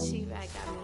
She-Bag got me.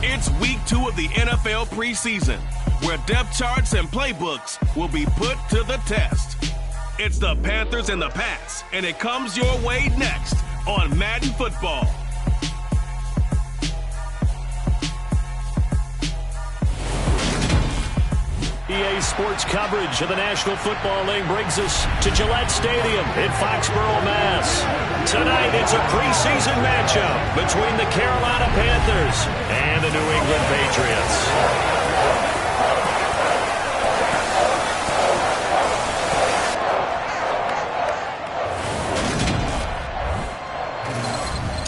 It's week 2 of the NFL preseason, where depth charts and playbooks will be put to the test. It's the Panthers and the Pats, and it comes your way next on Madden Football. EA Sports coverage of the National Football League brings us to Gillette Stadium in Foxborough, Mass. Tonight, it's a preseason matchup between the Carolina Panthers and the New England Patriots.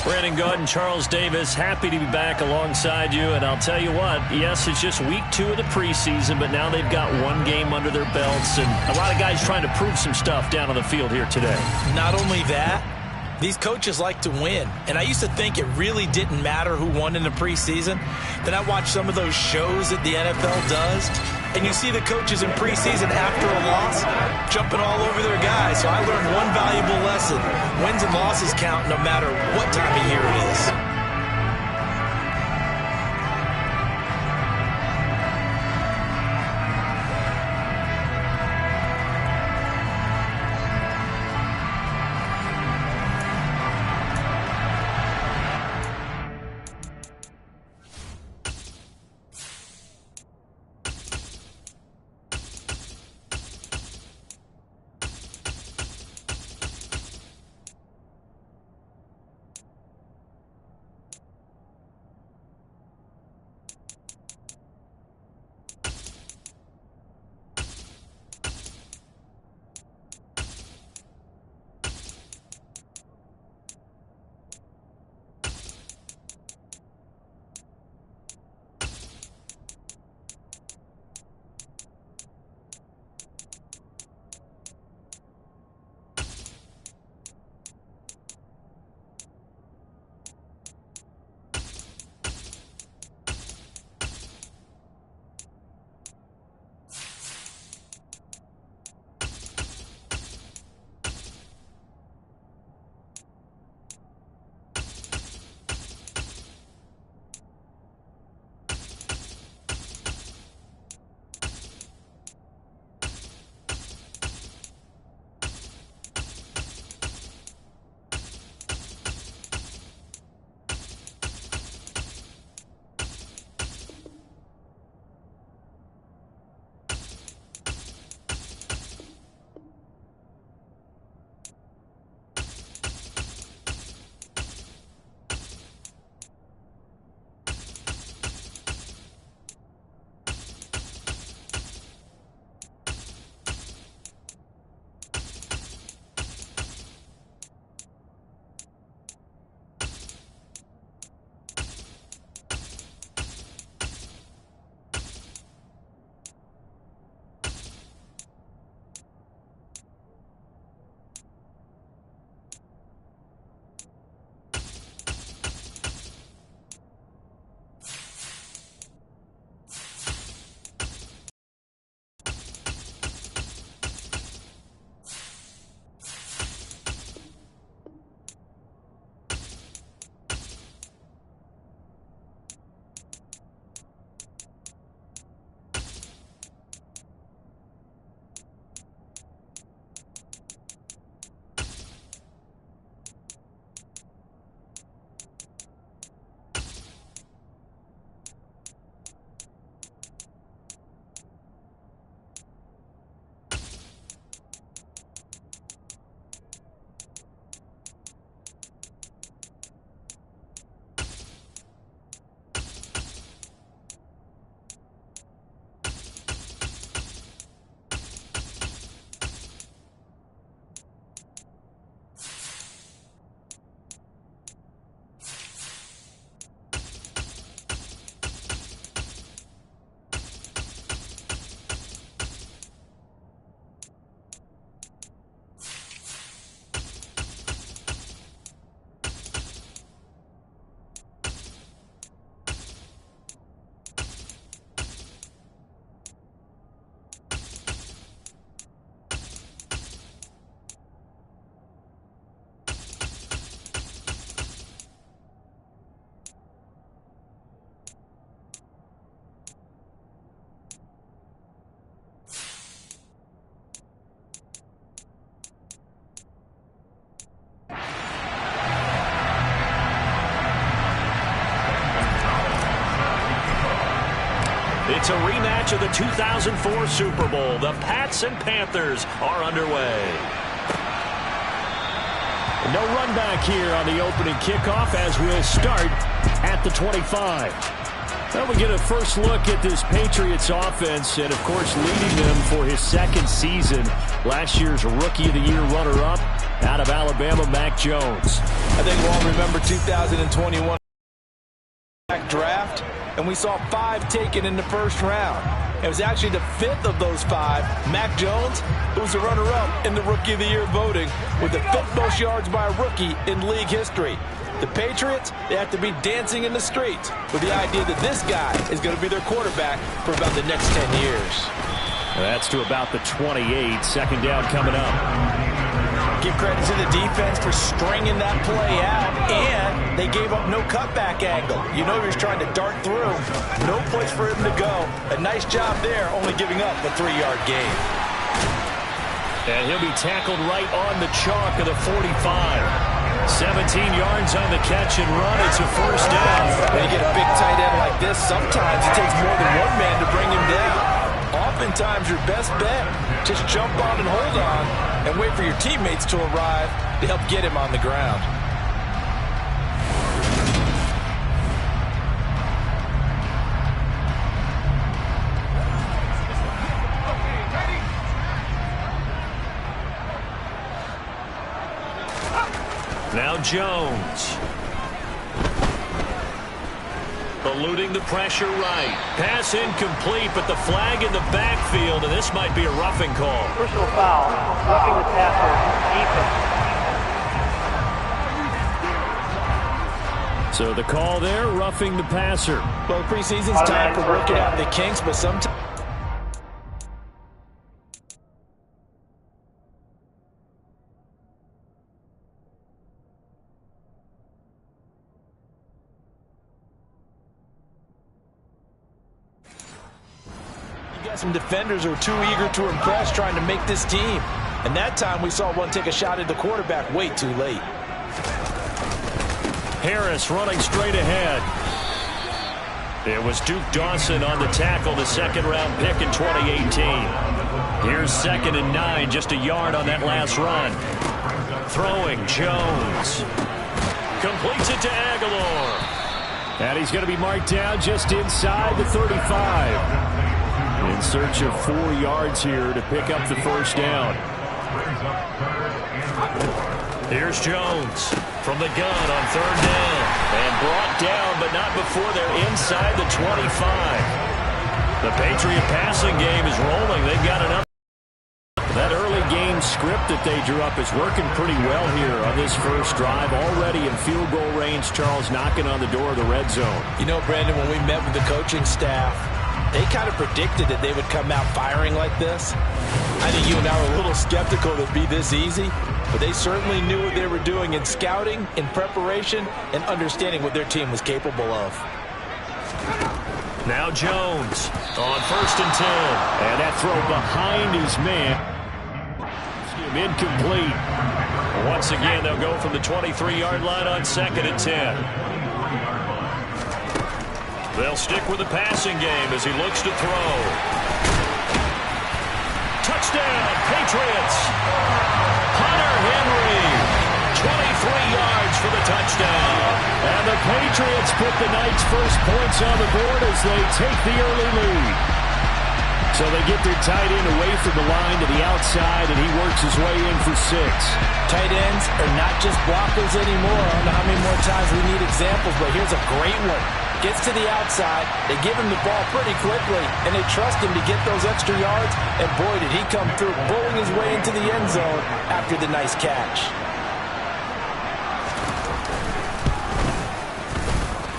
Brandon Gaud and Charles Davis, happy to be back alongside you. And I'll tell you what, yes, it's just week 2 of the preseason, but now they've got one game under their belts. And a lot of guys trying to prove some stuff down on the field here today. Not only that, these coaches like to win. And I used to think it really didn't matter who won in the preseason. Then I watched some of those shows that the NFL does, and you see the coaches in preseason after a loss jumping all over their guys. So I learned one valuable lesson. Wins and losses count no matter what time of year it is. It's a rematch of the 2004 Super Bowl. The Pats and Panthers are underway. No run back here on the opening kickoff as we'll start at the 25. Well, we get a first look at this Patriots offense and, of course, leading them for his second season. Last year's Rookie of the Year runner-up out of Alabama, Mac Jones. I think we'll all remember 2021 draft, and we saw 5 taken in the first round. It was actually the 5th of those 5, Mac Jones, who was the runner-up in the Rookie of the Year voting with the 5th most yards by a rookie in league history. The Patriots, they have to be dancing in the streets with the idea that this guy is going to be their quarterback for about the next 10 years. That's to about the 28. Second down coming up. Give credit to the defense for stringing that play out, and they gave up no cutback angle. You know he was trying to dart through. No place for him to go. A nice job there, only giving up a 3-yard gain. And he'll be tackled right on the chalk of the 45. 17 yards on the catch and run. It's a first down. When you get a big tight end like this, sometimes it takes more than one man to bring him down. Oftentimes, your best bet, just jump on and hold on and wait for your teammates to arrive to help get him on the ground. Now Jones. Eluding the pressure right. Pass incomplete, but the flag in the backfield, and this might be a roughing call. Personal foul, roughing the passer, defense. So the call there, roughing the passer. Well, preseason's time for working out the kinks, but sometimes some defenders are too eager to impress, trying to make this team. And that time we saw one take a shot at the quarterback way too late. Harris running straight ahead. It was Duke Dawson on the tackle, the second-round pick in 2018. Here's 2nd and 9, just a yard on that last run. Throwing, Jones. Completes it to Aguilar. And he's going to be marked down just inside the 35. In search of 4 yards here to pick up the first down. Here's Jones from the gun on 3rd down. And brought down, but not before they're inside the 25. The Patriot passing game is rolling. They've got enough. That early game script that they drew up is working pretty well here on this first drive. Already in field goal range, Charles, knocking on the door of the red zone. You know, Brandon, when we met with the coaching staff, they kind of predicted that they would come out firing like this. I think you and I were a little skeptical that it'd be this easy, but they certainly knew what they were doing in scouting, in preparation, and understanding what their team was capable of. Now Jones on 1st and 10. And that throw behind his man. Incomplete. Once again, they'll go from the 23-yard line on 2nd and 10. They'll stick with the passing game as he looks to throw. Touchdown, Patriots. Hunter Henry, 23 yards for the touchdown. And the Patriots put the night's first points on the board as they take the early lead. So they get their tight end away from the line to the outside, and he works his way in for 6. Tight ends are not just blockers anymore. I don't know how many more times we need examples, but here's a great one. Gets to the outside, they give him the ball pretty quickly, and they trust him to get those extra yards, and boy, did he come through, bowling his way into the end zone after the nice catch.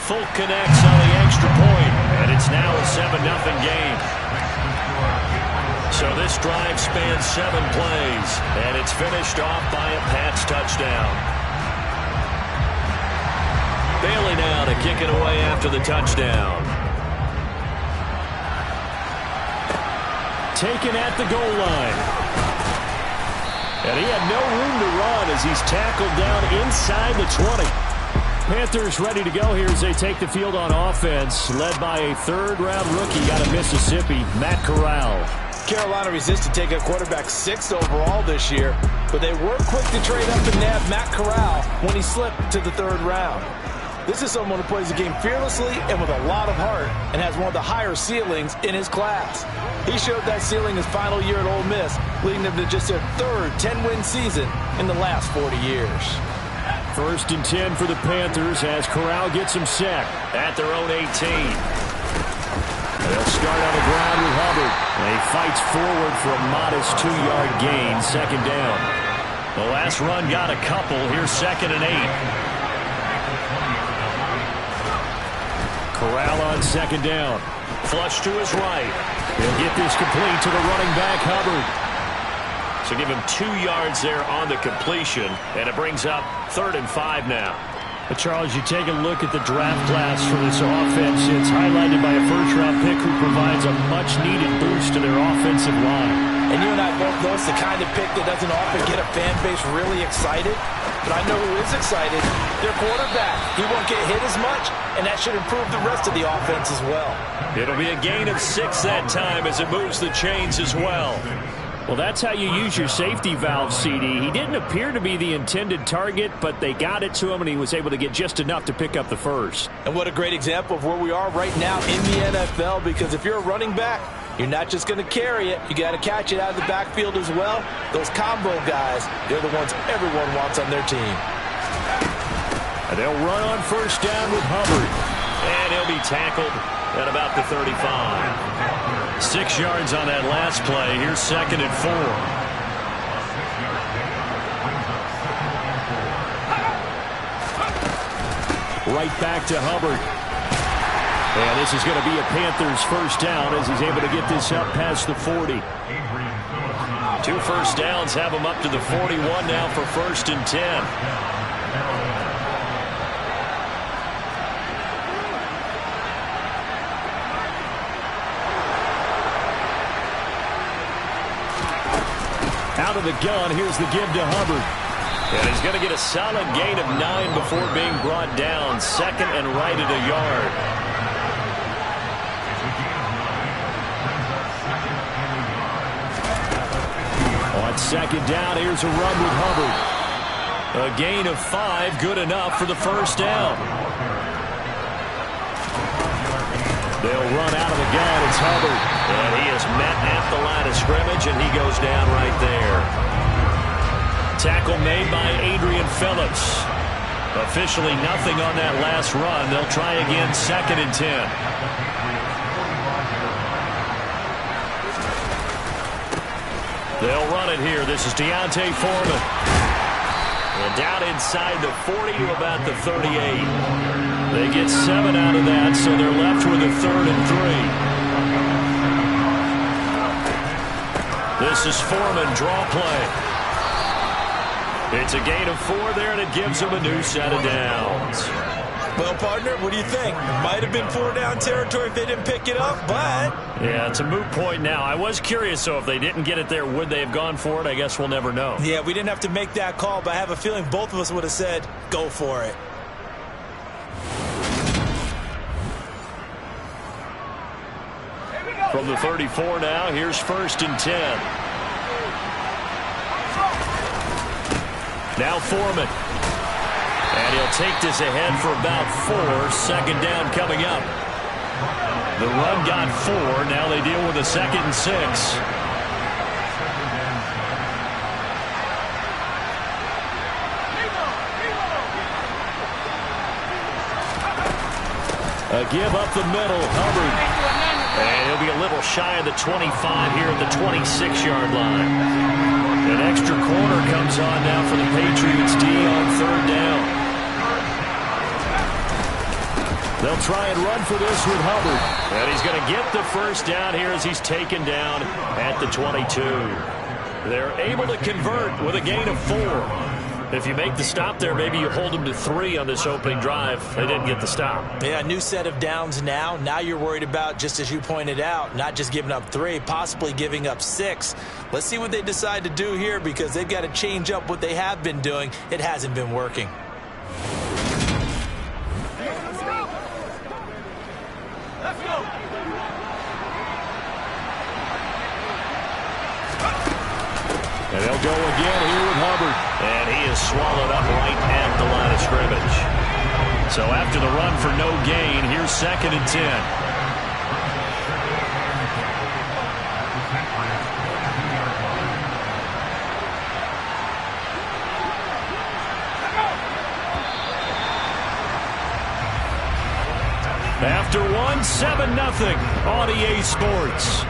Folk connects on the extra point, and it's now a 7-0 game. So this drive spans 7 plays, and it's finished off by a Pats touchdown. Bailey now to kick it away after the touchdown. Taken at the goal line. And he had no room to run as he's tackled down inside the 20. Panthers ready to go here as they take the field on offense, led by a third-round rookie out of Mississippi, Matt Corral. Carolina resisted taking a quarterback 6th overall this year, but they were quick to trade up and nab Matt Corral when he slipped to the 3rd round. This is someone who plays the game fearlessly and with a lot of heart and has one of the higher ceilings in his class. He showed that ceiling his final year at Ole Miss, leading them to just their 3rd 10-win season in the last 40 years. 1st and 10 for the Panthers as Corral gets him set at their own 18. They'll start on the ground with Hubbard. And he fights forward for a modest 2-yard gain, 2nd down. The last run got a couple. Here's 2nd and 8. Corral on 2nd down. Flush to his right. He'll get this complete to the running back, Hubbard. So give him 2 yards there on the completion, and it brings up 3rd and 5 now. But Charles, you take a look at the draft class for this offense. It's highlighted by a 1st-round pick who provides a much-needed boost to their offensive line. And you and I both know it's the kind of pick that doesn't often get a fan base really excited. But I know who is excited. Their quarterback. He won't get hit as much, and that should improve the rest of the offense as well. It'll be a gain of 6 that time as it moves the chains as well. Well, that's how you use your safety valve, CD. He didn't appear to be the intended target, but they got it to him, and he was able to get just enough to pick up the 1st. And what a great example of where we are right now in the NFL, because if you're a running back, you're not just going to carry it. You got to catch it out of the backfield as well. Those combo guys, they're the ones everyone wants on their team. And they'll run on 1st down with Hubbard. And he'll be tackled at about the 35. 6 yards on that last play. Here's 2nd and 4. Right back to Hubbard. And this is going to be a Panthers 1st down as he's able to get this up past the 40. 2 first downs have him up to the 41 now for 1st and 10. Out of the gun, here's the give to Hubbard. And he's going to get a solid gain of 9 before being brought down. 2nd and right at a yard. On 2nd down, here's a run with Hubbard. A gain of 5, good enough for the 1st down. They'll run out of the gun. It's Hubbard. And he is met at the line of scrimmage, and he goes down right there. Tackle made by Adrian Phillips. Officially nothing on that last run. They'll try again, 2nd and 10. They'll run it here. This is Deontay Foreman. And down inside the 40 to about the 38. They get 7 out of that, so they're left with a 3rd and 3. This is Foreman, draw play. It's a gain of 4 there, and it gives them a new set of downs. Well, partner, what do you think? It might have been 4-down territory if they didn't pick it up, but... Yeah, it's a moot point now. I was curious, so if they didn't get it there, would they have gone for it? I guess we'll never know. Yeah, we didn't have to make that call, but I have a feeling both of us would have said, go for it. From the 34 now, here's 1st and 10. Now Foreman. And he'll take this ahead for about 4. 2nd down coming up. The run got 4. Now they deal with a 2nd and 6. A give up the middle, Hubbard. And he'll be a little shy of the 25 here at the 26-yard line. An extra corner comes on now for the Patriots D on 3rd down. They'll try and run for this with Hubbard. And he's going to get the 1st down here as he's taken down at the 22. They're able to convert with a gain of 4. If you make the stop there, maybe you hold them to 3 on this opening drive. They didn't get the stop. Yeah, new set of downs now. Now you're worried about, just as you pointed out, not just giving up 3, possibly giving up 6. Let's see what they decide to do here, because they've got to change up what they have been doing. It hasn't been working. And they'll go again here with Hubbard. And he is swallowed up right at the line of scrimmage. So after the run for no gain, here's 2nd and 10. After one, 7-0 on EA Sports.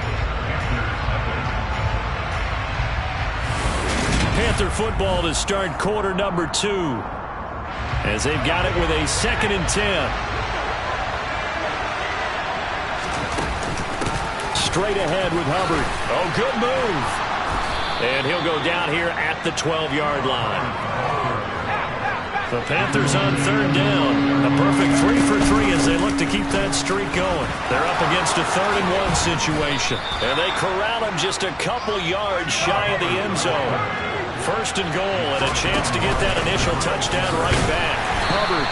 Panther football to start quarter number 2. As they've got it with a 2nd and 10. Straight ahead with Hubbard. Oh, good move. And he'll go down here at the 12-yard line. The Panthers on 3rd down. A perfect 3 for 3 as they look to keep that streak going. They're up against a 3rd and 1 situation. And they corral him just a couple yards shy of the end zone. 1st and goal and a chance to get that initial touchdown right back. Hubbard.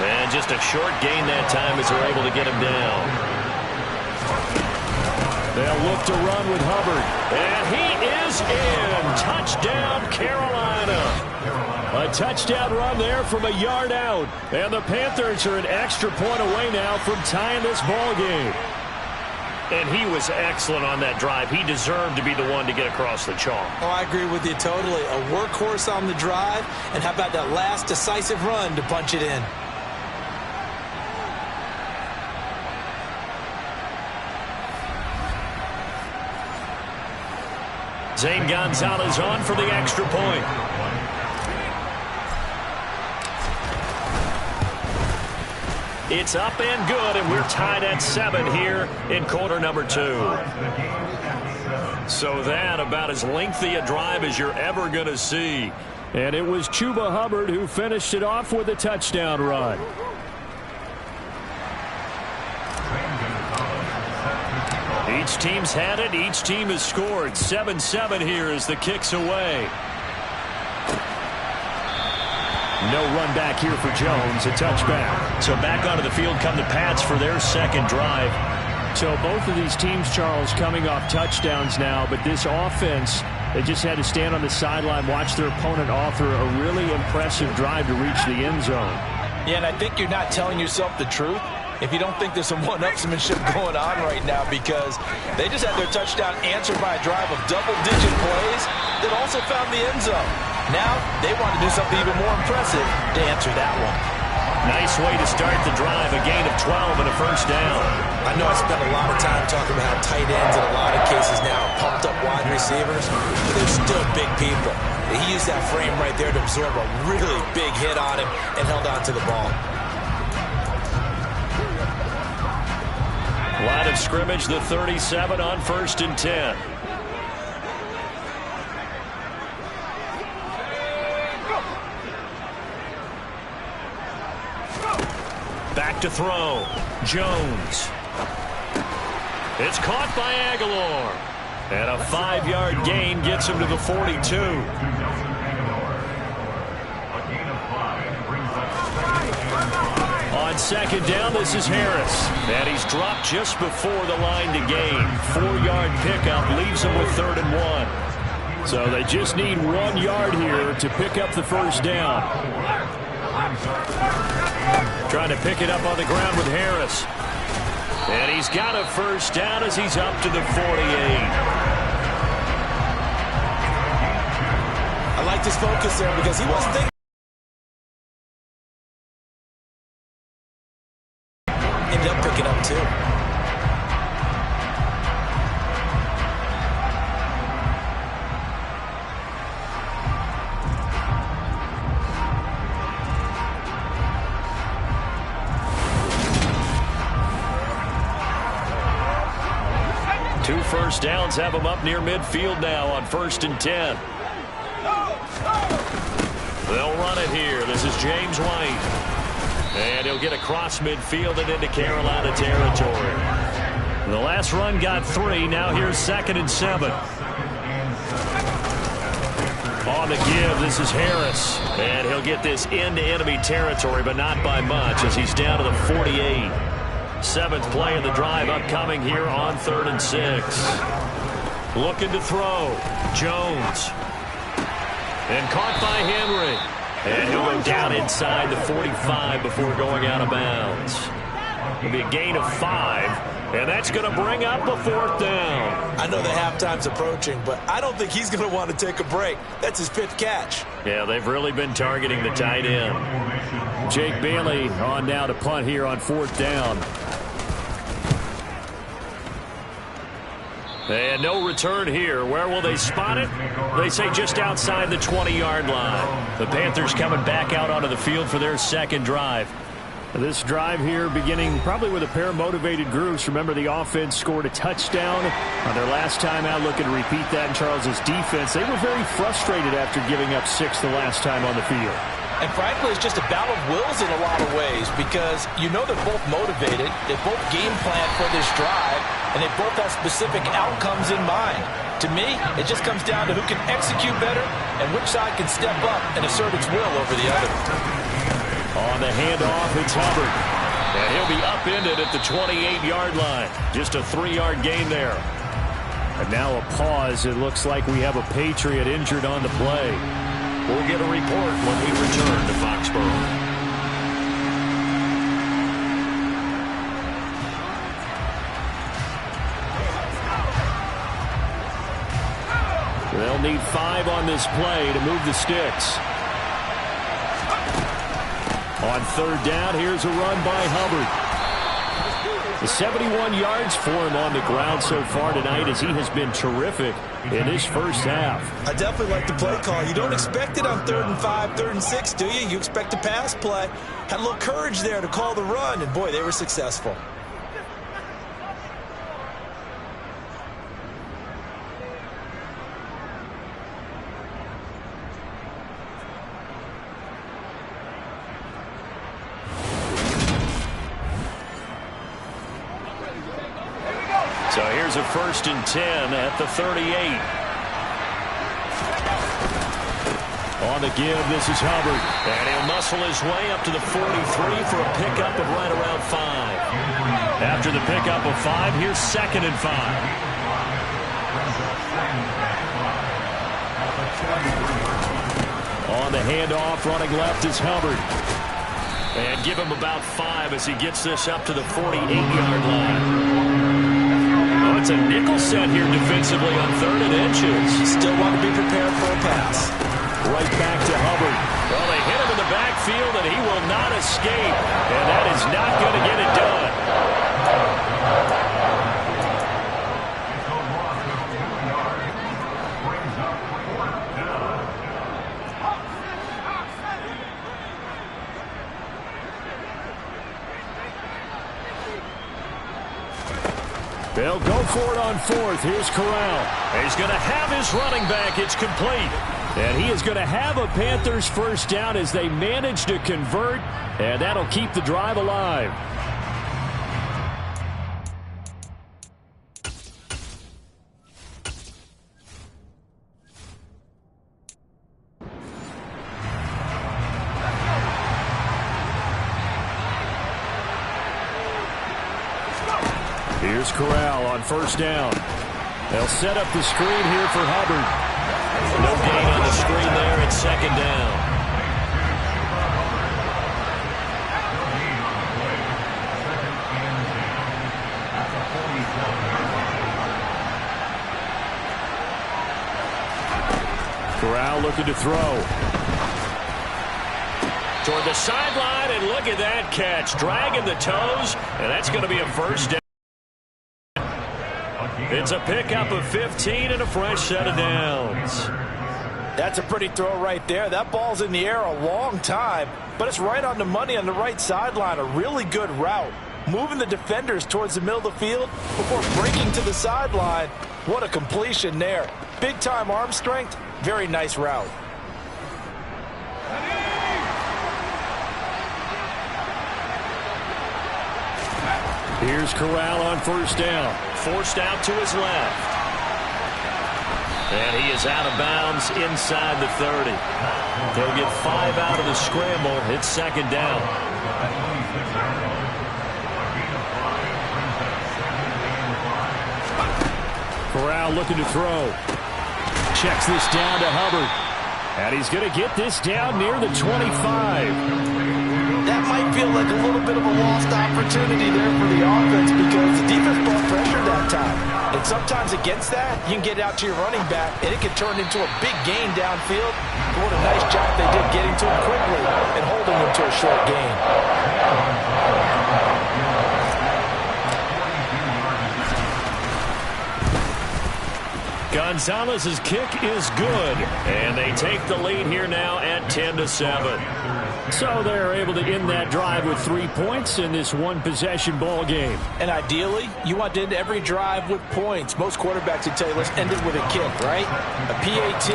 And just a short gain that time as they're able to get him down. They'll look to run with Hubbard. And he is in. Touchdown, Carolina. A touchdown run there from a yard out. And the Panthers are an extra point away now from tying this ball game. And he was excellent on that drive. He deserved to be the one to get across the chalk. Oh, I agree with you totally. A workhorse on the drive. And how about that last decisive run to punch it in? Zane Gonzalez on for the extra point. It's up and good, and we're tied at 7 here in quarter number 2. So that about as lengthy a drive as you're ever going to see. And it was Chuba Hubbard who finished it off with a touchdown run. Each team's had it. Each team has scored. 7-7 here as the kick's away. No run back here for Jones, a touchback. So back onto the field come the Pats for their 2nd drive. So both of these teams, Charles, coming off touchdowns now, but this offense, they just had to stand on the sideline, watch their opponent author a really impressive drive to reach the end zone. Yeah, and I think you're not telling yourself the truth if you don't think there's some one-upsmanship going on right now, because they just had their touchdown answered by a drive of double-digit plays that also found the end zone. Now, they want to do something even more impressive to answer that one. Nice way to start the drive, a gain of 12 and a 1st down. I know I spent a lot of time talking about how tight ends in a lot of cases now are pumped up wide receivers, but they're still big people. He used that frame right there to absorb a really big hit on him and held on to the ball. Line of scrimmage, the 37 on 1st and 10. Back to throw. Jones. It's caught by Aguilar. And a 5-yard gain gets him to the 42. On 2nd down, this is Harris. And he's dropped just before the line to gain. 4-yard pickup leaves him with 3rd and 1. So they just need 1 yard here to pick up the 1st down. Trying to pick it up on the ground with Harris. And he's got a 1st down as he's up to the 48. I like this focus there because he wasn't thinking. Ended up picking up 2. Two 1st downs have him up near midfield now on 1st and 10. They'll run it here. This is James White. And he'll get across midfield and into Carolina territory. The last run got 3. Now here's 2nd and 7. On the give, this is Harris. And he'll get this into enemy territory, but not by much as he's down to the 48. 7th play of the drive upcoming here on 3rd and 6. Looking to throw. Jones. And caught by Henry. And he'll go down inside the 45 before going out of bounds. It'll be a gain of 5, and that's going to bring up a 4th down. I know the halftime's approaching, but I don't think he's going to want to take a break. That's his 5th catch. Yeah, they've really been targeting the tight end. Jake Bailey on now to punt here on 4th down. And no return here. Where will they spot it? They say just outside the 20-yard line. The Panthers coming back out onto the field for their 2nd drive. This drive here beginning probably with a pair of motivated groups. Remember, the offense scored a touchdown on their last time out. Looking to repeat that in Charles's defense. They were very frustrated after giving up 6 the last time on the field. And frankly, it's just a battle of wills in a lot of ways because you know they're both motivated. They both game plan for this drive, and they both have specific outcomes in mind. To me, it just comes down to who can execute better and which side can step up and assert its will over the other. On the handoff, it's Hubbard. And he'll be upended at the 28-yard line. Just a 3-yard gain there. And now a pause. It looks like we have a Patriot injured on the play. We'll get a report when we return to Foxborough. They'll need 5 on this play to move the sticks. On 3rd down, here's a run by Hubbard. The 71 yards for him on the ground so far tonight as he has been terrific in his first half. I definitely like the play call. You don't expect it on 3rd and 5, 3rd and 6, do you? You expect a pass play. Had a little courage there to call the run, and boy, they were successful. So here's a 1st and 10 at the 38. On the give, this is Hubbard. And he'll muscle his way up to the 43 for a pickup of right around 5. After the pickup of 5, here's 2nd and 5. On the handoff, running left is Hubbard. And give him about 5 as he gets this up to the 48-yard line. It's a nickel set here defensively on 3rd and inches. Still want to be prepared for a pass. Right back to Hubbard. Well, they hit him in the backfield, and he will not escape. And that is not going to get it done. They'll go for it on 4th. Here's Corral. He's going to have his running back. It's complete. And he is going to have a Panthers 1st down as they manage to convert. And that'll keep the drive alive. Here's Corral on 1st down. They'll set up the screen here for Hubbard. No gain on the screen there. It's 2nd down. Corral looking to throw. Toward the sideline, and look at that catch. Dragging the toes, and that's going to be a 1st down. It's a pickup of 15 and a fresh set of downs. That's a pretty throw right there. That ball's in the air a long time, but it's right on the money on the right sideline. A really good route. Moving the defenders towards the middle of the field before breaking to the sideline. What a completion there. Big-time arm strength. Very nice route. Here's Corral on 1st down. Forced out to his left. And he is out of bounds inside the 30. They'll get 5 out of the scramble. It's 2nd down. Corral looking to throw. Checks this down to Hubbard. And he's going to get this down near the 25. That might feel like a little bit of a lost opportunity there for the offense because the defense brought pressure that time. And sometimes against that, you can get it out to your running back, and it can turn into a big gain downfield. But what a nice job they did getting to him quickly and holding him to a short gain. Gonzalez's kick is good, and they take the lead here now at 10-7. So they're able to end that drive with 3 points in this one-possession ball game. And ideally, you want to end every drive with points. Most quarterbacks would tell you, let's end it with a kick, right? A PAT,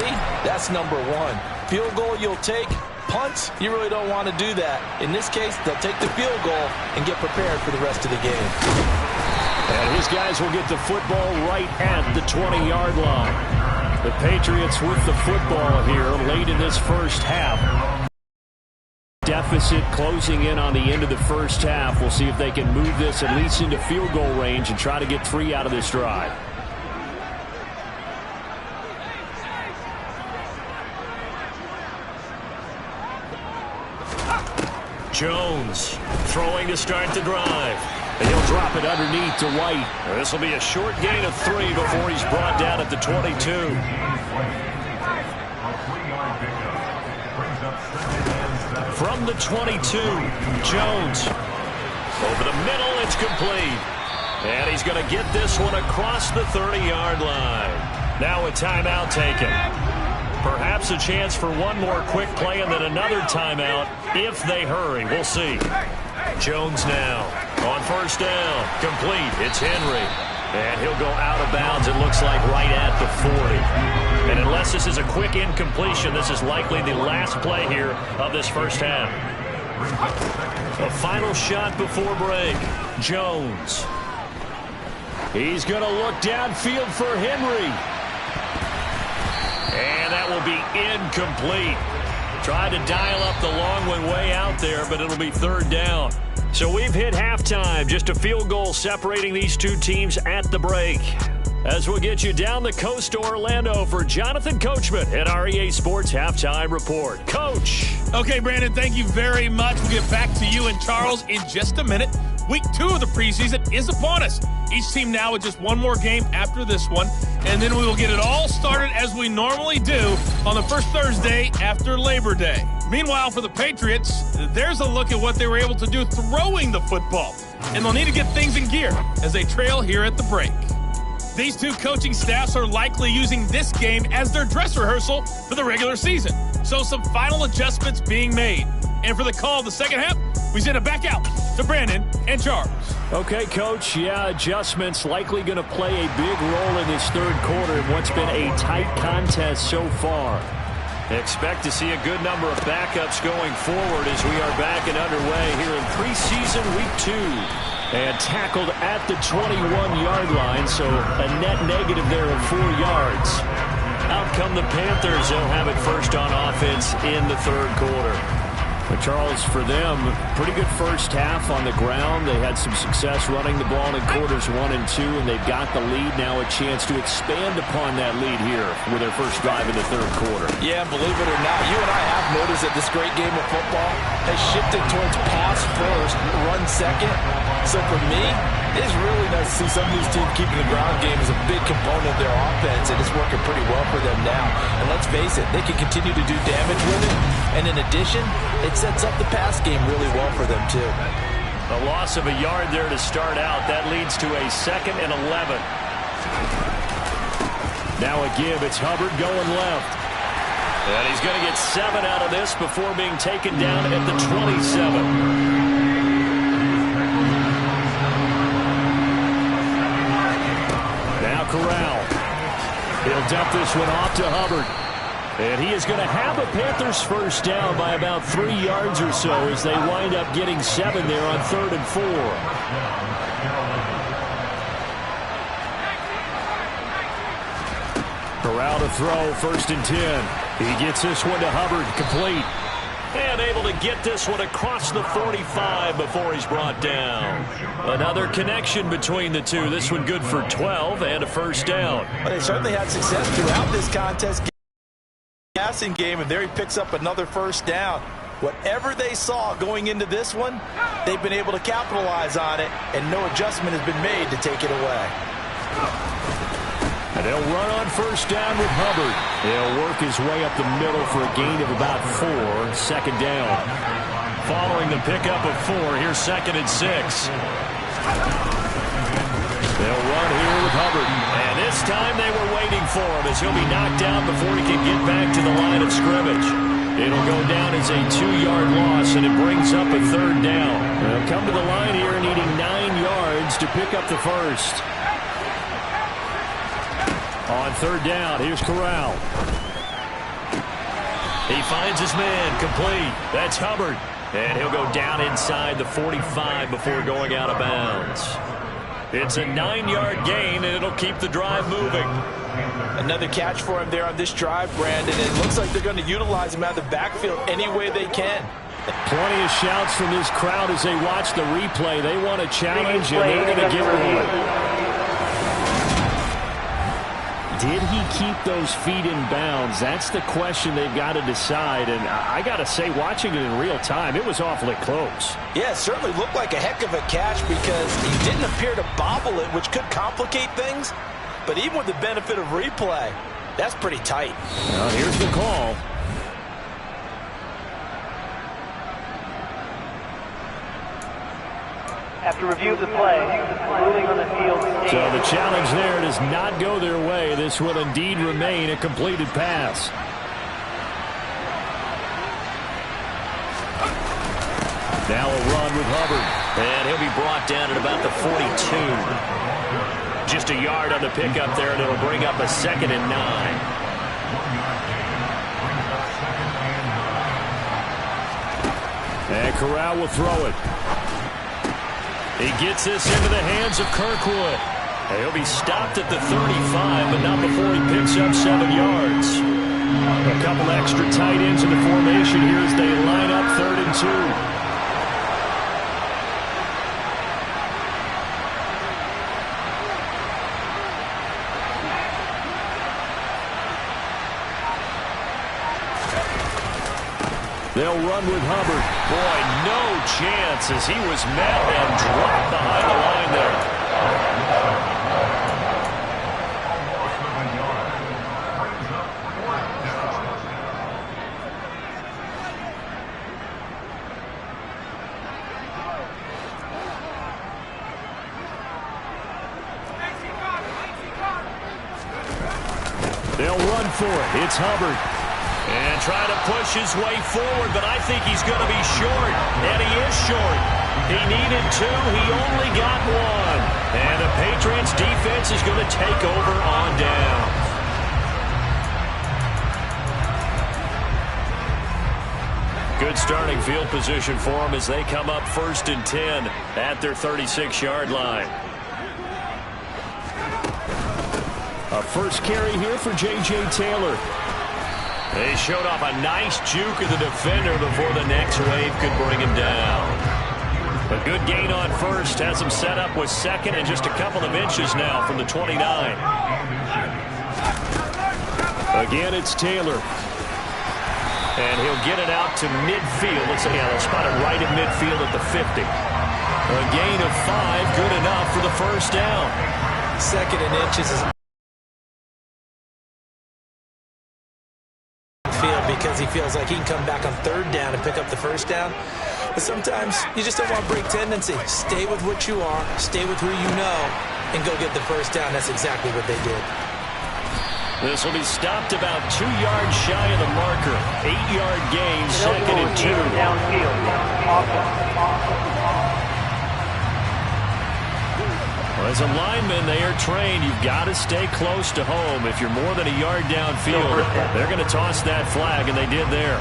that's number one. Field goal you'll take. Punts, you really don't want to do that. In this case, they'll take the field goal and get prepared for the rest of the game. And his guys will get the football right at the 20-yard line. The Patriots with the football here late in this first half. Deficit closing in on the end of the first half. We'll see if they can move this at least into field goal range and try to get 3 out of this drive. Jones throwing to start the drive. And he'll drop it underneath to White. This will be a short gain of 3 before he's brought down at the 22. From the 22, Jones. Over the middle, it's complete. And he's going to get this one across the 30-yard line. Now a timeout taken. Perhaps a chance for one more quick play and then another timeout if they hurry. We'll see. Jones now on first down. Complete. It's Henry. And he'll go out of bounds, it looks like, right at the 40. And unless this is a quick incompletion, this is likely the last play here of this first half. A final shot before break. Jones. He's going to look downfield for Henry. And that will be incomplete. Tried to dial up the long one way out there, but it'll be third down. So we've hit halftime. Just a field goal separating these two teams at the break. As we'll get you down the coast to Orlando for Jonathan Coachman at our EA Sports Halftime Report. Coach. Okay, Brandon, thank you very much. We'll get back to you and Charles in just a minute. Week 2 of the preseason is upon us. Each team now with just one more game after this one, and then we will get it all started as we normally do on the first Thursday after Labor Day. Meanwhile, for the Patriots, there's a look at what they were able to do throwing the football, and they'll need to get things in gear as they trail here at the break. These two coaching staffs are likely using this game as their dress rehearsal for the regular season, so some final adjustments being made. And for the call of the second half, we send it back out to Brandon and Charles. Okay, Coach. Yeah, adjustments likely going to play a big role in this third quarter in what's been a tight contest so far. Expect to see a good number of backups going forward as we are back and underway here in preseason week 2. And tackled at the 21-yard line, so a net negative there of 4 yards. Out come the Panthers. They'll have it first on offense in the third quarter. But Charles, for them, pretty good first half on the ground. They had some success running the ball in quarters 1 and 2, and they've got the lead now, a chance to expand upon that lead here with their first drive in the third quarter. Yeah, believe it or not, you and I have noticed that this great game of football has shifted towards pass first, run second. So for me, it's really nice to see some of these teams keeping the ground game as a big component of their offense, and it's working pretty well for them now. And let's face it, they can continue to do damage with it. And in addition, it sets up the pass game really well for them, too. A loss of a yard there to start out. That leads to a 2nd and 11. Now a give. It's Hubbard going left. And he's going to get 7 out of this before being taken down at the 27. Now Corral. He'll dump this one off to Hubbard. And he is going to have a Panthers first down by about 3 yards or so as they wind up getting 7 there on 3rd and 4. Corral to throw, 1st and 10. He gets this one to Hubbard, complete. And able to get this one across the 45 before he's brought down. Another connection between the two. This one good for 12 and a first down. Well, they certainly had success throughout this contest. passing game, and there he picks up another first down. Whatever they saw going into this one, they've been able to capitalize on it, and no adjustment has been made to take it away. And they'll run on first down with Hubbard. He'll work his way up the middle for a gain of about 4, second down. Following the pickup of 4, here's 2nd and 6. They'll run here with Hubbard. And this time they were waiting for him as he'll be knocked down before he can get back to the line of scrimmage. It'll go down as a 2-yard loss, and it brings up a 3rd down. They'll come to the line here needing 9 yards to pick up the first. On 3rd down, here's Corral. He finds his man, complete. That's Hubbard. And he'll go down inside the 45 before going out of bounds. It's a 9-yard gain, and it'll keep the drive moving. Another catch for him there on this drive, Brandon. It looks like they're going to utilize him out of the backfield any way they can. Plenty of shouts from this crowd as they watch the replay. They want a challenge, and they're going to give it one. Did he keep those feet in bounds? That's the question they've got to decide. And I got to say, watching it in real time, it was awfully close. Yeah, it certainly looked like a heck of a catch because he didn't appear to bobble it, which could complicate things. But even with the benefit of replay, that's pretty tight. Now here's the call. After review of the play, ruling on the field. So the challenge there does not go their way. This will indeed remain a completed pass. Now a run with Hubbard. And he'll be brought down at about the 42. Just a yard on the pickup there, and it'll bring up a 2nd and 9. And Corral will throw it. He gets this into the hands of Kirkwood. And he'll be stopped at the 35, but not before he picks up 7 yards. A couple extra tight ends in the formation here as they line up 3rd and 2. They'll run with Hubbard. Boy, no chance as he was met and dropped behind the line there. They'll run for it. It's Hubbard. And trying to push his way forward, but I think he's going to be short. And he is short. He needed 2. He only got 1. And the Patriots defense is going to take over on down. Good starting field position for them as they come up 1st and 10 at their 36-yard line. A first carry here for J.J. Taylor. They showed off a nice juke of the defender before the next wave could bring him down. A good gain on first has him set up with 2nd and just a couple of inches now from the 29. Again, it's Taylor. And he'll get it out to midfield. Let's see, they'll spot it right at midfield at the 50. A gain of 5, good enough for the first down. 2nd and inches is because he feels like he can come back on 3rd down and pick up the first down. But sometimes you just don't want to break tendency. Stay with what you are, stay with who you know, and go get the first down. That's exactly what they did. This will be stopped about 2 yards shy of the marker. 8-yard gain, 2nd and 2. Downfield. As a lineman, they are trained. You've got to stay close to home. If you're more than a yard downfield, they're going to toss that flag, and they did there.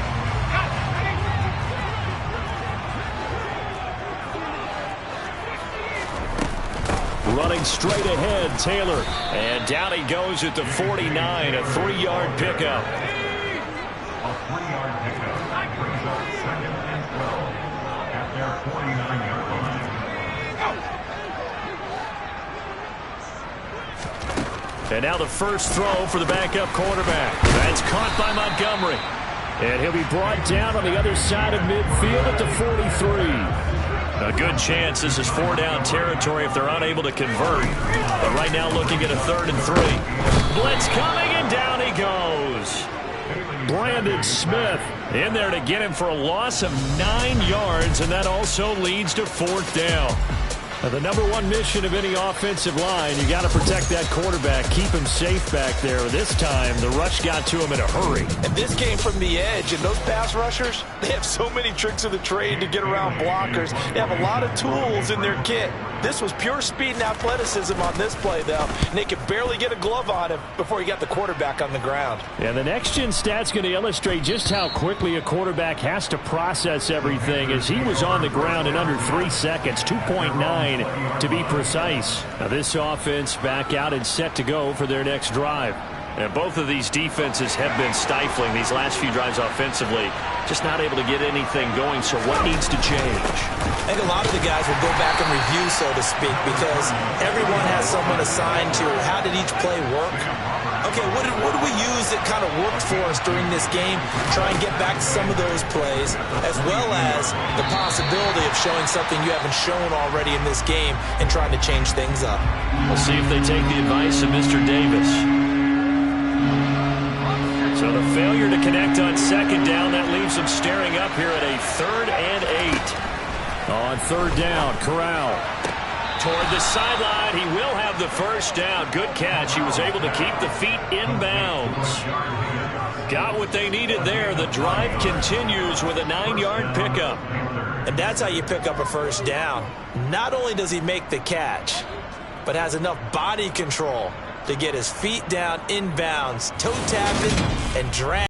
Running straight ahead, Taylor. And down he goes at the 49, a 3-yard pickup. A 3-yard pickup. Second and 12 at their 49-yard line. And now the first throw for the backup quarterback. That's caught by Montgomery. And he'll be brought down on the other side of midfield at the 43. A good chance this is 4-down territory if they're unable to convert. But right now looking at a 3rd and 3. Blitz coming, and down he goes. Brandon Smith in there to get him for a loss of 9 yards, and that also leads to 4th down. Now, the number one mission of any offensive line, you got to protect that quarterback, keep him safe back there. This time, the rush got to him in a hurry. And this came from the edge, and those pass rushers, they have so many tricks of the trade to get around blockers. They have a lot of tools in their kit. This was pure speed and athleticism on this play, though, and they could barely get a glove on him before he got the quarterback on the ground. And the next-gen stat's going to illustrate just how quickly a quarterback has to process everything, as he was on the ground in under 3 seconds, 2.9 to be precise. Now this offense back out and set to go for their next drive. And both of these defenses have been stifling these last few drives offensively. Just not able to get anything going, so what needs to change? I think a lot of the guys will go back and review, so to speak, because everyone has someone assigned to how did each play work. Okay, what did we use that kind of worked for us during this game? Try and get back to some of those plays, as well as the possibility of showing something you haven't shown already in this game and trying to change things up. We'll see if they take the advice of Mr. Davis. So the failure to connect on 2nd down, that leaves them staring up here at a 3rd and 8. On 3rd down, Corral. Toward the sideline, he will have the first down. Good catch. He was able to keep the feet inbounds. Got what they needed there. The drive continues with a 9-yard pickup. And that's how you pick up a first down. Not only does he make the catch, but has enough body control to get his feet down inbounds, toe tapping, and drag.